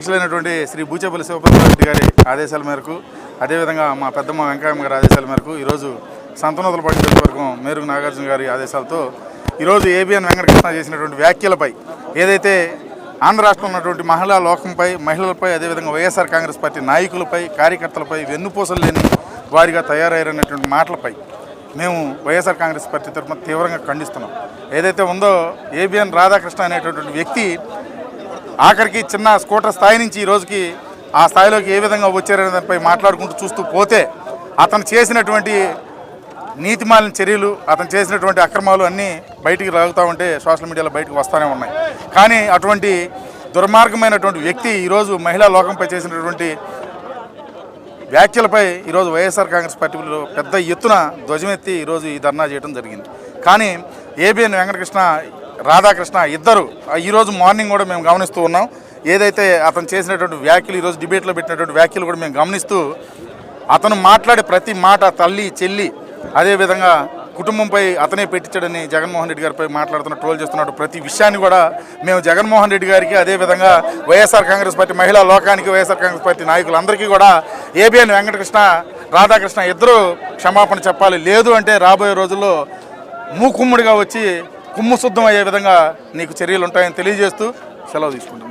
అధ్యక్షులైనటువంటి శ్రీ బూచేపల్లి శివప్రసాదరెడ్డి గారి ఆదేశాల మేరకు అదేవిధంగా మా పెద్దమ్మ వెంకయ్యమ్మ గారి ఆదేశాల మేరకు ఈరోజు సంతనూతలపాటి నియోజకవర్గం మేరుగు నాగార్జున గారి ఆదేశాలతో ఈరోజు ఏబిఎన్ వెంకటకృష్ణ చేసినటువంటి వ్యాఖ్యలపై ఏదైతే ఆంధ్ర రాష్ట్రంలో ఉన్నటువంటి మహిళా లోకంపై మహిళలపై అదేవిధంగా వైఎస్ఆర్ కాంగ్రెస్ పార్టీ నాయకులపై కార్యకర్తలపై వెన్నుపూసలు లేని వారిగా తయారయ్యారనేటువంటి మాటలపై మేము వైఎస్ఆర్ కాంగ్రెస్ పార్టీ తరఫున తీవ్రంగా ఖండిస్తున్నాం. ఏదైతే ఉందో ఏబిఎన్ రాధాకృష్ణ అనేటటువంటి వ్యక్తి ఆఖరికి చిన్న స్కూటర్ స్థాయి నుంచి ఈ రోజుకి ఆ స్థాయిలోకి ఏ విధంగా వచ్చారనే దానిపై మాట్లాడుకుంటూ చూస్తూ పోతే అతను చేసినటువంటి నీతిమాలిన చర్యలు, అతను చేసినటువంటి అక్రమాలు అన్నీ బయటికి రాగుతూ ఉంటే సోషల్ మీడియాలో బయటకు వస్తూనే ఉన్నాయి. కానీ అటువంటి దుర్మార్గమైనటువంటి వ్యక్తి ఈరోజు మహిళా లోకంపై చేసినటువంటి వ్యాఖ్యలపై ఈరోజు వైఎస్ఆర్ కాంగ్రెస్ పార్టీలో పెద్ద ఎత్తున ధ్వజమెత్తి ఈరోజు ఈ ధర్నా చేయడం జరిగింది. కానీ ఏబిఎన్ వెంకటకృష్ణ రాధాకృష్ణ ఇద్దరు ఈరోజు మార్నింగ్ కూడా మేము గమనిస్తూ ఉన్నాం. ఏదైతే అతను చేసినటువంటి వ్యాఖ్యలు ఈరోజు డిబేట్లో పెట్టినటువంటి వ్యాఖ్యలు కూడా మేము గమనిస్తూ అతను మాట్లాడే ప్రతి మాట తల్లి చెల్లి అదేవిధంగా కుటుంబంపై అతనే పెట్టించాడని జగన్మోహన్ రెడ్డి గారిపై మాట్లాడుతున్న ట్రోల్ చేస్తున్నట్టు ప్రతి విషయాన్ని కూడా మేము జగన్మోహన్ రెడ్డి గారికి అదేవిధంగా వైఎస్ఆర్ కాంగ్రెస్ పార్టీ మహిళా లోకానికి వైఎస్ఆర్ కాంగ్రెస్ పార్టీ నాయకులందరికీ కూడా ఏబిఎన్ వెంకటకృష్ణ రాధాకృష్ణ ఇద్దరు క్షమాపణ చెప్పాలి. లేదు అంటే రాబోయే రోజుల్లో మూకుమ్ముడిగా వచ్చి కుమ్ము శుద్ధం అయ్యే విధంగా నీకు చర్యలు ఉంటాయని తెలియజేస్తూ సెలవు తీసుకుంటాం.